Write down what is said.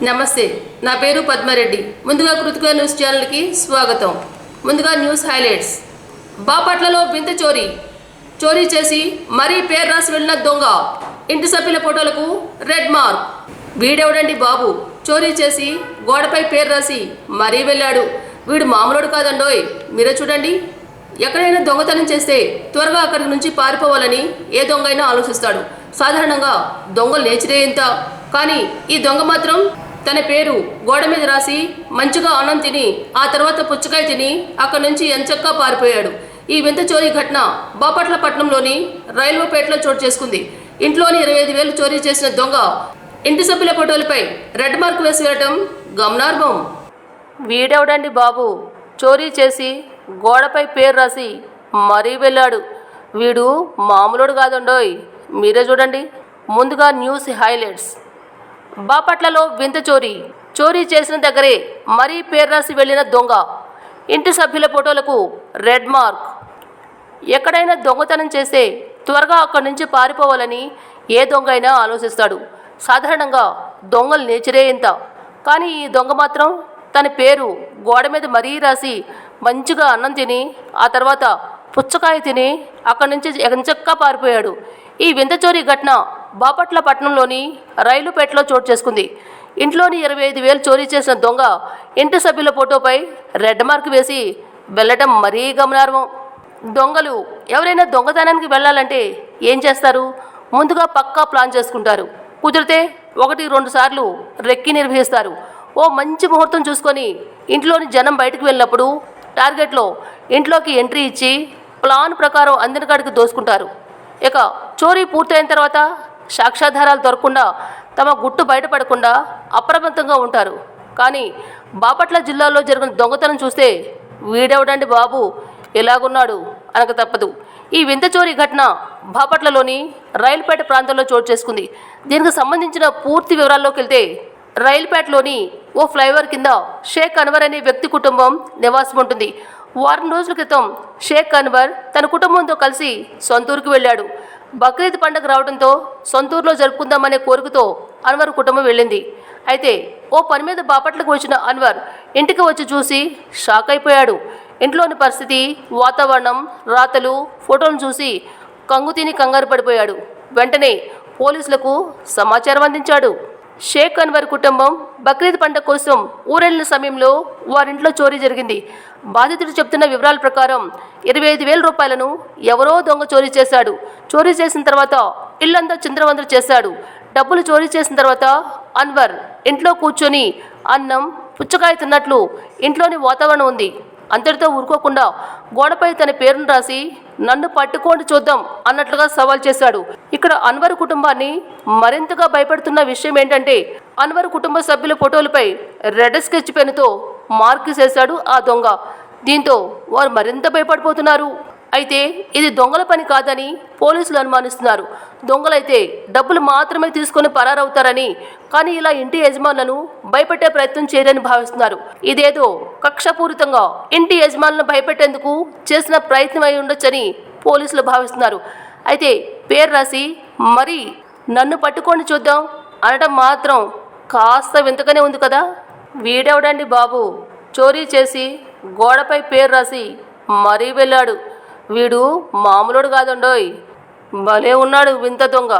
నమస్తే, నా పేరు పద్మారెడ్డి. ముందుగా కృతిక న్యూస్ ఛానల్కి స్వాగతం. ముందుగా న్యూస్ హైలైట్స్. బాపట్లలో వింత చోరీ చేసి మరీ పేరు రాసి వెళ్ళిన దొంగ. ఇంటి సభ్యుల ఫోటోలకు రెడ్ మార్క్. వీడెవడండి బాబు, చోరీ చేసి గోడపై పేరు రాసి మరీ వెళ్ళాడు. వీడు మామూలుడు కాదండోయ్. మీరే చూడండి. ఎక్కడైనా దొంగతనం చేస్తే త్వరగా అక్కడి నుంచి పారిపోవాలని ఏ దొంగ అయినా ఆలోచిస్తాడు. సాధారణంగా దొంగలు నేచరే ఇంత. కానీ ఈ దొంగ మాత్రం తన పేరు గోడ మీద రాసి మంచిగా అన్నం తిని ఆ తర్వాత పుచ్చకాయ తిని అక్కడి నుంచి ఎంచక్కా పారిపోయాడు. ఈ వింత చోరీ ఘటన బాపట్ల పట్టణంలోని రైల్వేపేటలో చోటు చేసుకుంది. ఇంట్లోని 25,000 చోరీ చేసిన దొంగ ఇంటి సభ్యుల ఫోటోలపై రెడ్ మార్క్ వేసి వెళ్ళటం గమనార్హం. వీడెవడండి బాబు, చోరీ చేసి గోడపై పేరు రాసి మరీ వెళ్ళాడు. వీడు మామూలుడు కాదండోయ్. మీరే చూడండి. ముందుగా న్యూస్ హైలైట్స్. బాపట్లలో వింత చోరీ చేసిన దగ్గరే మరీ పేరు రాసి వెళ్ళిన దొంగ. ఇంటి సభ్యుల ఫోటోలకు రెడ్ మార్క్. ఎక్కడైనా దొంగతనం చేస్తే త్వరగా అక్కడి నుంచి పారిపోవాలని ఏ దొంగ అయినా ఆలోచిస్తాడు. సాధారణంగా దొంగల నేచరే ఇంత. కానీ ఈ దొంగ మాత్రం తన పేరు గోడ మీద మరీ రాసి మంచిగా అన్నం తిని ఆ తర్వాత పుచ్చకాయ తిని అక్కడి నుంచి ఎంచక్కా పారిపోయాడు. ఈ వింత చోరీ ఘటన బాపట్ల పట్టణంలోని రైలుపేటలో చోటు చేసుకుంది. ఇంట్లోని 25,000 చోరీ చేసిన దొంగ ఇంటి సభ్యుల ఫోటోపై రెడ్ మార్క్ వేసి వెళ్ళటం మరీ గమనార్హం. దొంగలు ఎవరైనా దొంగతనానికి వెళ్ళాలంటే ఏం చేస్తారు? ముందుగా పక్కా ప్లాన్ చేసుకుంటారు. కుదిరితే 1-2 సార్లు రెక్కి నిర్వహిస్తారు. ఓ మంచి ముహూర్తం చూసుకొని ఇంట్లోని జనం బయటకు వెళ్ళినప్పుడు టార్గెట్లో ఇంట్లోకి ఎంట్రీ ఇచ్చి ప్లాన్ ప్రకారం అందిన కాడికి దోసుకుంటారు. ఇక చోరీ పూర్తయిన తర్వాత సాక్ష్యాధారాలు దొరకకుండా తమ గుట్టు బయటపడకుండా అప్రమత్తంగా ఉంటారు. కానీ బాపట్ల జిల్లాలో జరిగిన దొంగతనం చూస్తే వీడెవడండి బాబు ఎలాగున్నాడు అనక తప్పదు. ఈ వింత చోరీ ఘటన బాపట్లలోని రైలుపేట ప్రాంతంలో చోటు చేసుకుంది. దీనికి సంబంధించిన పూర్తి వివరాల్లోకి వెళ్తే రైలుపేటలోని ఓ ఫ్లైఓవర్ కింద షేక్ అన్వర్ అనే వ్యక్తి కుటుంబం నివాసం ఉంటుంది. వారం రోజుల క్రితం షేక్ అన్వర్ తన కుటుంబంతో కలిసి సొంతూరుకు వెళ్ళాడు. బక్రీద్ పండుగ రావడంతో సొంతూరులో జరుపుకుందామనే కోరికతో అన్వర్ కుటుంబం వెళ్ళింది. అయితే ఓ పని మీద బాపట్లకు వచ్చిన అన్వర్ ఇంటికి వచ్చి చూసి షాక్ అయిపోయాడు. ఇంట్లోని పరిస్థితి, వాతావరణం, రాతలు, ఫోటోలను చూసి కంగుతిని కంగారు పడిపోయాడు. వెంటనే పోలీసులకు సమాచారం అందించాడు. షేక్ అన్వర్ కుటుంబం బక్రీద్ పండుగ కోసం ఊరెళ్లిన సమయంలో వారింట్లో చోరీ జరిగింది. బాధితుడు చెప్తున్న వివరాల ప్రకారం 25,000 రూపాయలను ఎవరో దొంగ చోరీ చేశాడు. చోరీ చేసిన తర్వాత ఇల్లంతా చిందరవందర చేశాడు. డబ్బులు చోరీ చేసిన తర్వాత అన్వర్ ఇంట్లో కూర్చొని అన్నం, పుచ్చకాయ తిన్నట్లు ఇంట్లోని వాతావరణం ఉంది. అంతటితో ఊరుకోకుండా గోడపై తన పేరును రాసి నన్ను పట్టుకోండి చూద్దాం అన్నట్లుగా సవాల్ చేశాడు. ఇక్కడ అన్వర్ కుటుంబాన్ని మరింతగా భయపెడుతున్న విషయం ఏంటంటే అన్వర్ కుటుంబ సభ్యుల ఫోటోలపై రెడ్ స్కెచ్ పెన్నుతో మార్క్ చేశాడు ఆ దొంగ. దీంతో వారు మరింత భయపడిపోతున్నారు. అయితే ఇది దొంగల పని కాదని పోలీసులు అనుమానిస్తున్నారు. దొంగలైతే డబ్బులు మాత్రమే తీసుకొని పరారవుతారని, కానీ ఇలా ఇంటి యజమానులను భయపెట్టే ప్రయత్నం చేయరని భావిస్తున్నారు. ఇదేదో కక్షపూరితంగా ఇంటి యజమానులను భయపెట్టేందుకు చేసిన ప్రయత్నం అయి ఉండొచ్చని పోలీసులు భావిస్తున్నారు. అయితే పేరు రాసి మరి నన్ను పట్టుకొని చూద్దాం అనడం మాత్రం కాస్త వింతగానే ఉంది కదా. వీడెవడండి బాబు, చోరీ చేసి గోడపై పేరు రాసి మరీ వెళ్ళాడు. వీడు మామూలుడు కాదండోయ్. భలే ఉన్నాడు వింత దొంగ.